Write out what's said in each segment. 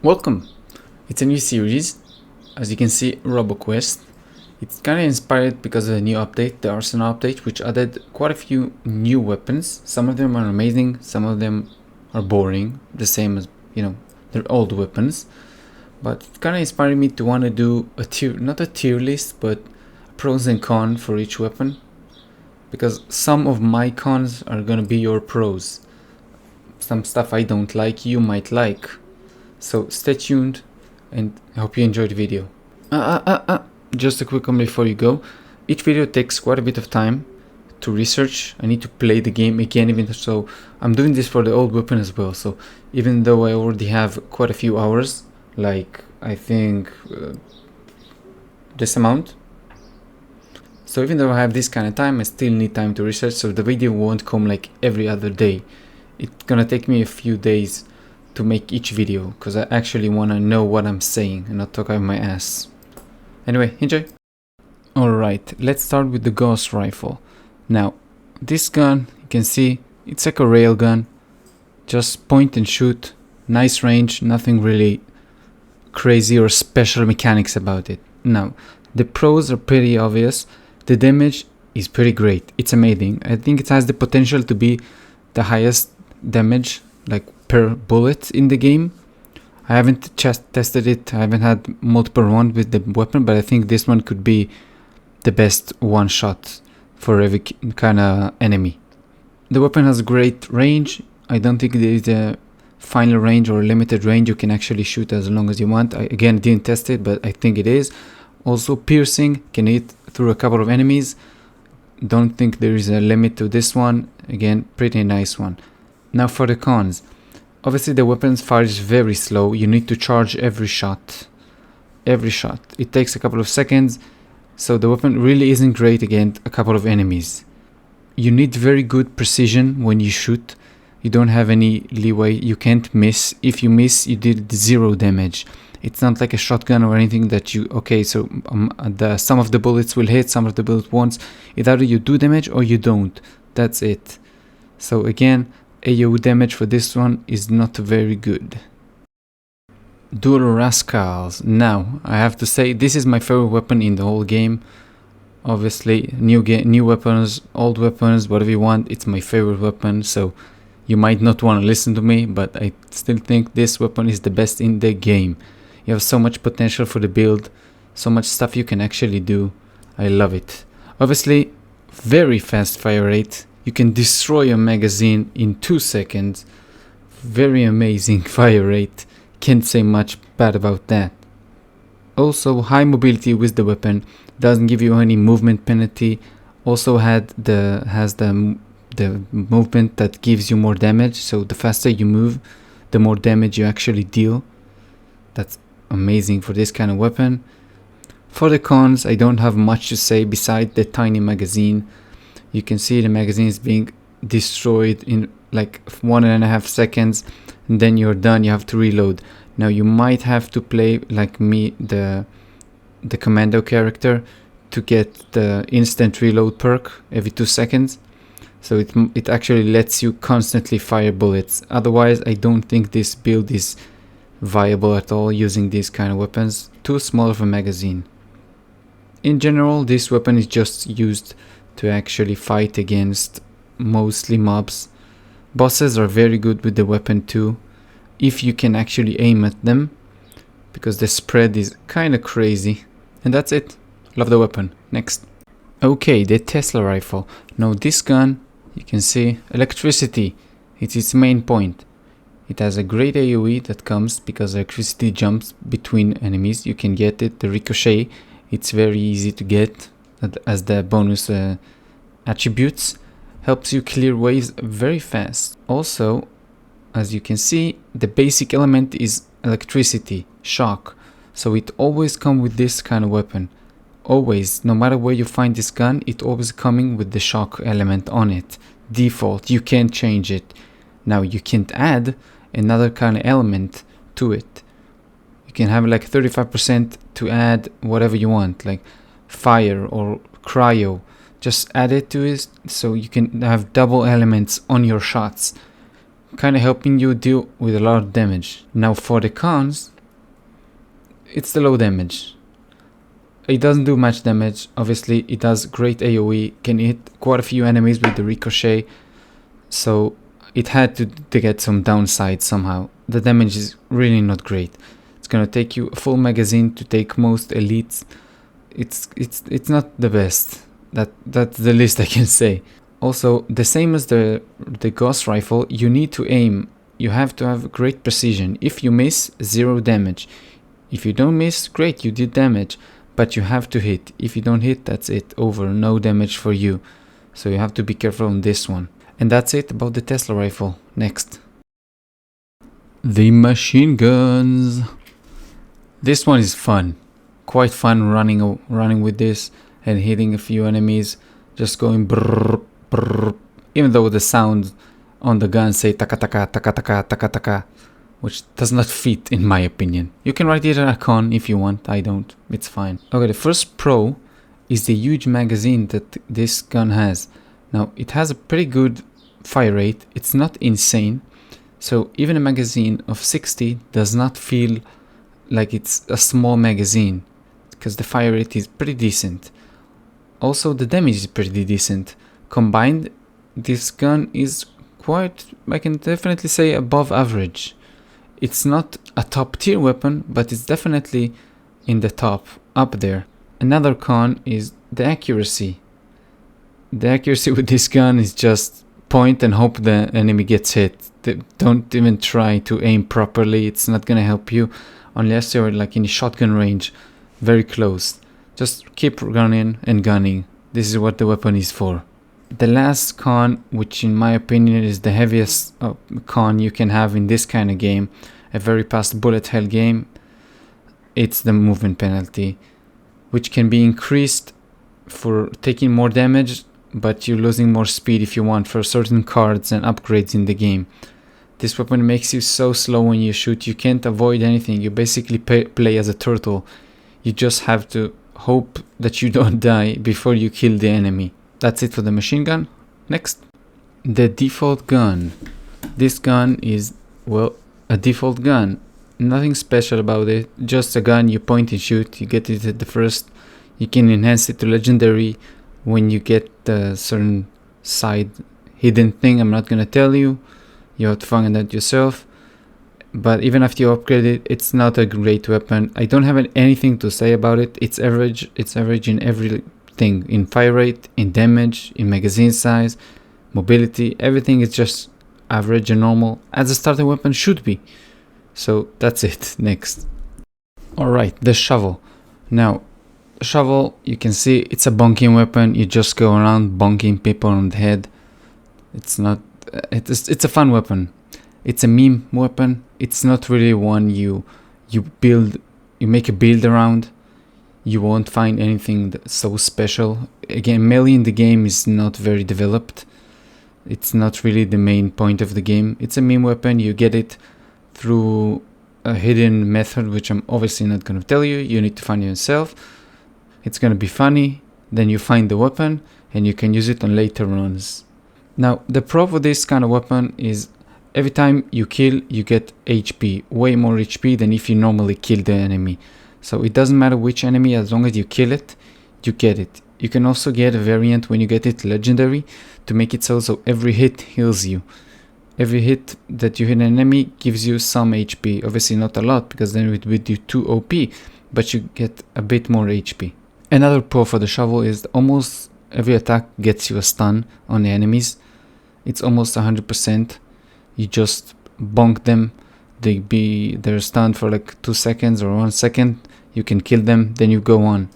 Welcome! It's a new series, as you can see, RoboQuest. It's kind of inspired because of the new update, the Arsenal update, which added quite a few new weapons. Some of them are amazing, some of them are boring, the same as, they're old weapons. But it kind of inspired me to want to do not a tier list, but pros and cons for each weapon. Because some of my cons are gonna be your pros. Some stuff I don't like, you might like. So stay tuned and I hope you enjoyed the video. Just a quick one before you go. Each video takes quite a bit of time to research. I need to play the game again, even so I'm doing this for the old weapon as well. So even though I already have quite a few hours, like I think this amount. So even though I have this kind of time, I still need time to research, so the video won't come like every other day. It's gonna take me a few days to make each video, because I actually want to know what I'm saying and not talk out of my ass. Anyway, enjoy! Alright, let's start with the Gauss rifle. Now, this gun, you can see, it's like a rail gun. Just point and shoot, nice range, nothing really crazy or special mechanics about it. Now, the pros are pretty obvious. The damage is pretty great, it's amazing. I think it has the potential to be the highest damage, like per bullet in the game. I haven't tested it, I haven't had multiple runs with the weapon, but I think this one could be the best one shot for every kind of enemy. The weapon has great range. I don't think there is a final range or limited range. You can actually shoot as long as you want. I again didn't test it, but I think it is. Also piercing, can hit through a couple of enemies. Don't think there is a limit to this one. Again, pretty nice one. Now for the cons. Obviously the weapon fires very slow. You need to charge every shot. Every shot. It takes a couple of seconds. So the weapon really isn't great against a couple of enemies. You need very good precision when you shoot. You don't have any leeway. You can't miss. If you miss, you did 0 damage. It's not like a shotgun or anything that you... Okay, so some of the bullets will hit, some of the bullets won't. Either you do damage or you don't. That's it. So again, AoE damage for this one is not very good. Dual Rascals. Now, I have to say, this is my favorite weapon in the whole game. Obviously, new weapons, old weapons, whatever you want, it's my favorite weapon. So, you might not want to listen to me, but I still think this weapon is the best in the game. You have so much potential for the build, so much stuff you can actually do. I love it. Obviously, very fast fire rate. You can destroy a magazine in 2 seconds. Very amazing fire rate. Can't say much bad about that. Also, high mobility with the weapon. Doesn't give you any movement penalty. Also has the movement that gives you more damage. So the faster you move, the more damage you actually deal. That's amazing for this kind of weapon. For the cons, I don't have much to say beside the tiny magazine. You can see the magazine is being destroyed in like 1.5 seconds, and then you're done. You have to reload. Now you might have to play like me, the commando character, to get the instant reload perk every 2 seconds. So it actually lets you constantly fire bullets. Otherwise, I don't think this build is viable at all using these kind of weapons. Too small of a magazine. In general, this weapon is just used to actually fight against mostly mobs. Bosses are very good with the weapon too, if you can actually aim at them, because the spread is kind of crazy. And that's it. Love the weapon. Next. Okay, the Tesla rifle. Now this gun, you can see electricity. It's its main point. It has a great AoE that comes because electricity jumps between enemies. You can get it. The ricochet, it's very easy to get as the bonus attributes. Helps you clear waves very fast. Also, as you can see, the basic element is electricity, shock. So it always comes with this kind of weapon. Always, no matter where you find this gun, it always coming with the shock element on it. Default, you can't change it. Now you can't add another kind of element to it. You can have like 35% to add whatever you want, like fire or cryo. Just add it to it so you can have double elements on your shots. kind of helping you deal with a lot of damage. Now for the cons, it's the low damage. It doesn't do much damage. Obviously, it does great AoE, can hit quite a few enemies with the ricochet. So it had to get some downside somehow. The damage is really not great. It's gonna take you a full magazine to take most elites. It's not the best. That's the least I can say. Also, the same as the Gauss rifle, you need to aim. You have to have great precision. If you miss, 0 damage. If you don't miss, great, you did damage. But you have to hit. If you don't hit, that's it, over, no damage for you. So you have to be careful on this one. And that's it about the Tesla rifle. Next. The machine guns. This one is fun. Quite fun running with this and hitting a few enemies. Just going brrr, brrr. Even though the sound on the gun say taka taka taka taka taka taka, which does not fit in my opinion. You can write it a con if you want, I don't, it's fine. Okay, the first pro is the huge magazine that this gun has. Now, it has a pretty good fire rate, it's not insane, so even a magazine of 60 does not feel like it's a small magazine, because the fire rate is pretty decent. Also, the damage is pretty decent. Combined, this gun is quite, I can definitely say, above average. It's not a top tier weapon, but it's definitely in the top, up there. Another con is the accuracy. The accuracy with this gun is just point and hope the enemy gets hit. Don't even try to aim properly, it's not gonna help you unless you're like in shotgun range, very close. Just keep running and gunning. This is what the weapon is for. The last con, which in my opinion is the heaviest con you can have in this kind of game, a very fast bullet hell game, it's the movement penalty, which can be increased for taking more damage, but you're losing more speed if you want for certain cards and upgrades in the game. This weapon makes you so slow when you shoot, you can't avoid anything, you basically play as a turtle. You just have to hope that you don't die before you kill the enemy. That's it for the machine gun. Next. The default gun. This gun is, well, a default gun. Nothing special about it. Just a gun you point and shoot. You get it at the first. You can enhance it to legendary when you get the certain side hidden thing. I'm not gonna tell you. You have to find that yourself. But even after you upgrade it, it's not a great weapon. I don't have anything to say about it. It's average. It's average in everything. In fire rate, in damage, in magazine size, mobility, everything is just average and normal, as a starting weapon should be. So that's it. Next. Alright, the shovel. Now, the shovel, you can see it's a bonking weapon. You just go around bonking people on the head. It's not, it's a fun weapon. It's a meme weapon. It's not really one you make a build around. You won't find anything that's so special. Again, melee in the game is not very developed. It's not really the main point of the game. It's a meme weapon. You get it through a hidden method, which I'm obviously not going to tell you. You need to find it yourself. It's going to be funny. Then you find the weapon and you can use it on later runs. Now, the pro for this kind of weapon is every time you kill, you get HP. Way more HP than if you normally kill the enemy. So it doesn't matter which enemy, as long as you kill it, you get it. You can also get a variant when you get it legendary to make it so every hit heals you. Every hit that you hit an enemy gives you some HP. Obviously not a lot, because then it would be too OP, but you get a bit more HP. Another pro for the shovel is almost every attack gets you a stun on the enemies. It's almost 100%. You just bonk them. They're stunned for like 2 seconds or 1 second. You can kill them, then you go on.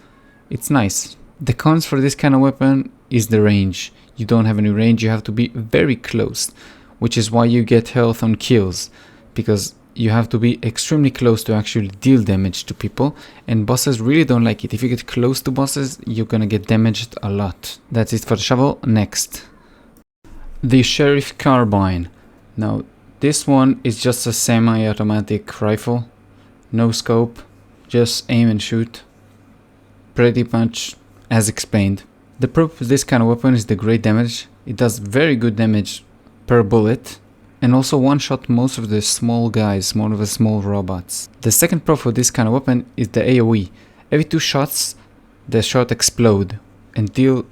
It's nice. The cons for this kind of weapon is the range. You don't have any range, you have to be very close, which is why you get health on kills, because you have to be extremely close to actually deal damage to people, and bosses really don't like it. If you get close to bosses, you're gonna get damaged a lot. That's it for the shovel. Next. The Sheriff Carbine. Now, this one is just a semi-automatic rifle. No scope. Just aim and shoot. Pretty much as explained. The pro of this kind of weapon is the great damage. It does very good damage per bullet. and also one-shot most of the small guys, more of the small robots. The second pro for this kind of weapon is the AoE. Every 2 shots, the shot explode and deal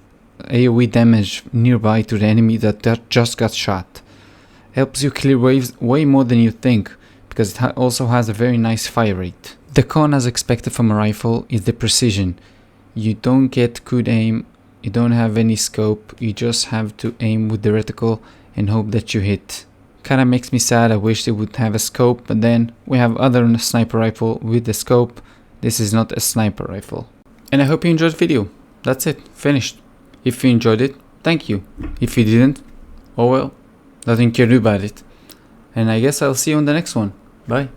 AoE damage nearby to the enemy that just got shot. Helps you clear waves way more than you think, because it also has a very nice fire rate. The con, as expected from a rifle, is the precision. You don't get good aim, you don't have any scope, you just have to aim with the reticle and hope that you hit. Kinda makes me sad. I wish they would have a scope, but then we have other sniper rifle with the scope. This is not a sniper rifle. And I hope you enjoyed the video. That's it, finished. If you enjoyed it, thank you. If you didn't, oh well, nothing you can do about it. And I guess I'll see you on the next one. Bye.